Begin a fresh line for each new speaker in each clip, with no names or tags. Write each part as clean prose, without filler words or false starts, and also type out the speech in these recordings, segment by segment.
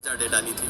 डाली थी।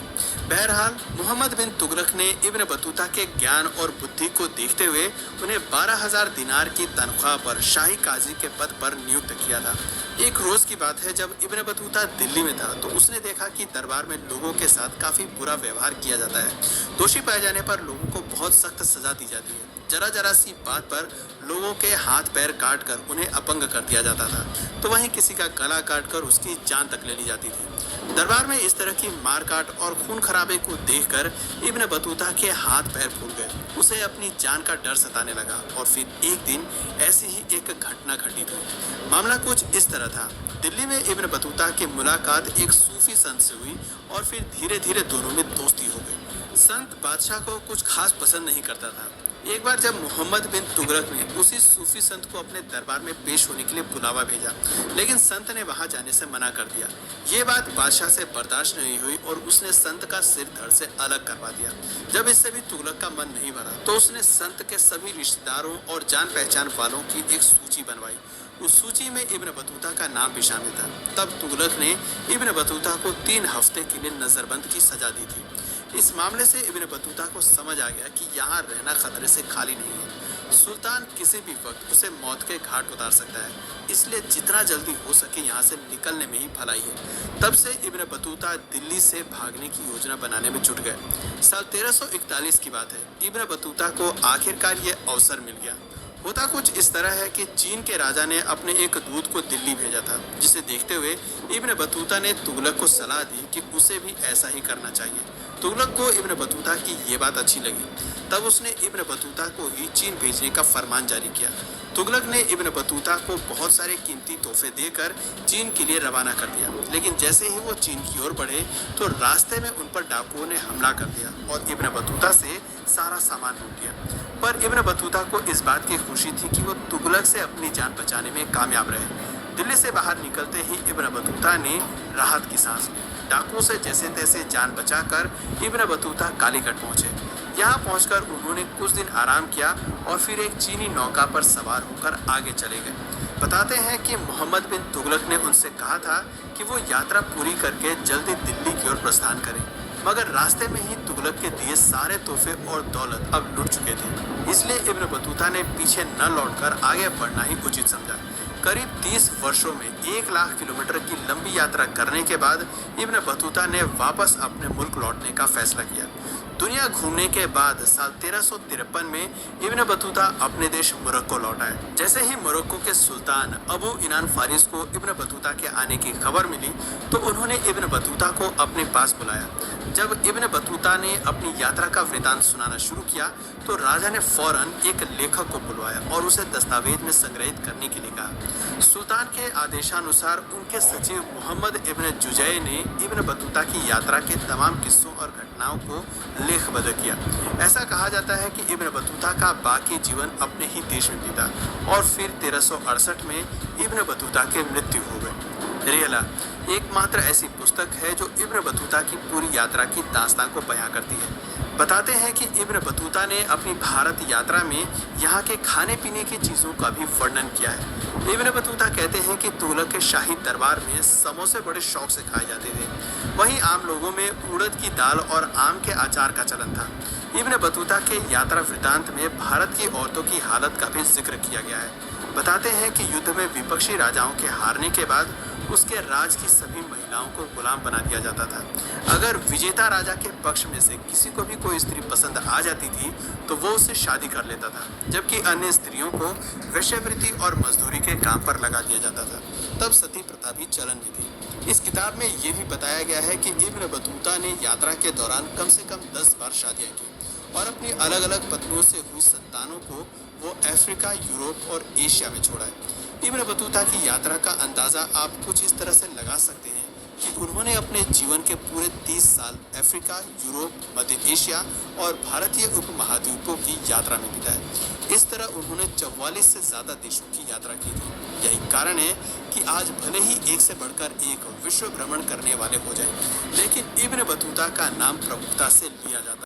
बहरहाल मोहम्मद बिन तुगलक ने इब्न बतूता के ज्ञान और बुद्धि को देखते हुए उन्हें 12,000 दिनार की तनख्वाह पर शाही काजी के पद पर नियुक्त किया था। एक रोज की बात है, जब इब्न बतूता दिल्ली में था तो उसने देखा कि दरबार में लोगों के साथ काफी बुरा व्यवहार किया जाता है। दोषी पाए जाने पर लोगों को बहुत सख्त सजा दी जाती है। जरा जरा सी बात पर लोगों के हाथ पैर काट कर उन्हें अपंग कर दिया जाता था, तो वहीं किसी का गला काट कर उसकी जान तक ले ली जाती थी। दरबार में इस तरह की मारकाट और खून खराबे को देखकर इब्न बतूता के हाथ पैर फूल गए। उसे अपनी जान का डर सताने लगा और फिर एक दिन ऐसी ही एक घटना घटित हुई। मामला कुछ इस तरह था। दिल्ली में इब्न बतूता की मुलाकात एक सूफी संत से हुई और फिर धीरे धीरे दोनों में दोस्ती हो गई। संत बादशाह को कुछ खास पसंद नहीं करता था। एक बार जब मोहम्मद बिन तुगलक ने उसी सूफी संत को अपने दरबार में पेश होने के लिए बुलावा भेजा, लेकिन संत ने वहां जाने से मना कर दिया। ये बात बादशाह से बर्दाश्त नहीं हुई और उसने संत का सिर धड़ से अलग करवा दिया। जब इससे भी तुगलक का मन नहीं भरा तो उसने संत के सभी रिश्तेदारों और जान पहचान वालों की एक सूची बनवाई। उस सूची में इब्न बतूता का नाम भी शामिल था। तब तुगलक ने इब्न बतूता को 3 हफ्ते के लिए नजरबंद की सजा दी थी। इस मामले से इब्न बतूता को समझ आ गया कि यहाँ रहना खतरे से खाली नहीं है। सुल्तान किसी भी वक्त उसे मौत के घाट उतार सकता है, इसलिए जितना जल्दी हो सके यहाँ से निकलने में ही भलाई है। तब से इब्न बतूता दिल्ली से भागने की योजना बनाने में जुट गए। साल 1341 की बात है। इब्न बतूता को आखिरकार ये अवसर मिल गया। होता कुछ इस तरह है कि चीन के राजा ने अपने एक दूत को दिल्ली भेजा था, जिसे देखते हुए इब्न बतूता ने तुगलक को सलाह दी कि उसे भी ऐसा ही करना चाहिए। तुगलक को इब्न बतूता की ये बात अच्छी लगी। तब उसने इब्न बतूता को ही चीन भेजने का फरमान जारी किया। तुगलक ने इब्न बतूता को बहुत सारे कीमती तोहफे देकर चीन के लिए रवाना कर दिया, लेकिन जैसे ही वो चीन की ओर बढ़े तो रास्ते में उन पर डाकुओं ने हमला कर दिया और इब्न बतूता से सारा सामान लूट लिया। पर इब्न बतूता को इस बात की खुशी थी कि वो तुगलक से अपनी जान बचाने में कामयाब रहे। दिल्ली से बाहर निकलते ही इब्न बतूता ने राहत की सांस ली। डाकुओं से जैसे तैसे जान बचाकर इब्न बतूता कालीकट पहुंचे। यहाँ पहुंचकर उन्होंने कुछ दिन आराम किया और फिर एक चीनी नौका पर सवार होकर आगे चले गए। बताते हैं कि मोहम्मद बिन तुगलक ने उनसे कहा था कि वो यात्रा पूरी करके जल्दी दिल्ली की ओर प्रस्थान करें, मगर रास्ते में ही तुगलक के दिए सारे तोहफे और दौलत अब लुट चुके थे। इसलिए इब्न बतूता ने पीछे न लौटकर आगे बढ़ना ही उचित समझा। करीब 30 वर्षों में 1 लाख किलोमीटर की लंबी यात्रा करने के बाद इब्न बतूता ने वापस अपने मुल्क लौटने का फैसला किया। दुनिया घूमने के बाद साल 1353 में इब्न बतूता अपने देश मोरक्को लौट आए। जैसे ही मोरक्को के सुल्तान अबू इनान फारिस को इब्न बतूता के आने की खबर मिली तो उन्होंने इब्न बतूता को अपने पास बुलाया। जब इब्न बतूता ने अपनी यात्रा का वृतांत सुनाना शुरू किया तो राजा ने फौरन एक लेखक को बुलवाया और उसे दस्तावेज में संग्रहित करने के लिए कहा। सुल्तान के आदेशानुसार उनके सचिव मोहम्मद इब्न जुजै ने इब्न बतूता की यात्रा के तमाम किस्सों और घटनाओं को लेखबद्ध किया। ऐसा कहा जाता है कि इब्न बतूता का बाकी जीवन अपने ही देश में बीता और फिर 1368 में इब्न बतूता की मृत्यु हो गई। रियला एकमात्र ऐसी पुस्तक है जो इब्न बतूता की पूरी यात्रा की दास्तां को बयां करती है। बताते हैं कि इब्न बतूता ने अपनी भारत यात्रा में यहाँ के खाने पीने की चीज़ों का भी वर्णन किया है। इब्न बतूता कहते हैं कि तुगलक के शाही दरबार में समोसे बड़े शौक से खाए जाते थे। वहीं आम लोगों में उड़द की दाल और आम के अचार का चलन था। इब्न बतूता के यात्रा वृतांत में भारत की औरतों की हालत का भी जिक्र किया गया है। बताते हैं कि युद्ध में विपक्षी राजाओं के हारने के बाद उसके राज की सभी महिलाओं को गुलाम बना दिया जाता था। अगर विजेता राजा के पक्ष में से किसी को भी कोई स्त्री पसंद आ जाती थी तो वो उससे शादी कर लेता था, जबकि अन्य स्त्रियों को वेश्यावृत्ति और मजदूरी के काम पर लगा दिया जाता था। तब सती प्रथा भी चलन में थी। इस किताब में ये भी बताया गया है कि इब्न बतूता ने यात्रा के दौरान कम से कम 10 बार शादियाँ की और अपनी अलग अलग पत्नियों से हुई संतानों को वो अफ्रीका, यूरोप और एशिया में छोड़ा है। इब्न बतूता की यात्रा का अंदाज़ा आप कुछ इस तरह से लगा सकते हैं कि उन्होंने अपने जीवन के पूरे 30 साल अफ्रीका, यूरोप, मध्य एशिया और भारतीय उपमहाद्वीपों की यात्रा में बिताए। इस तरह उन्होंने 44 से ज़्यादा देशों की यात्रा की थी। यही कारण है कि आज भले ही एक से बढ़कर एक विश्व भ्रमण करने वाले हो जाए, लेकिन इब्न बतूता का नाम प्रमुखता से लिया जाता है।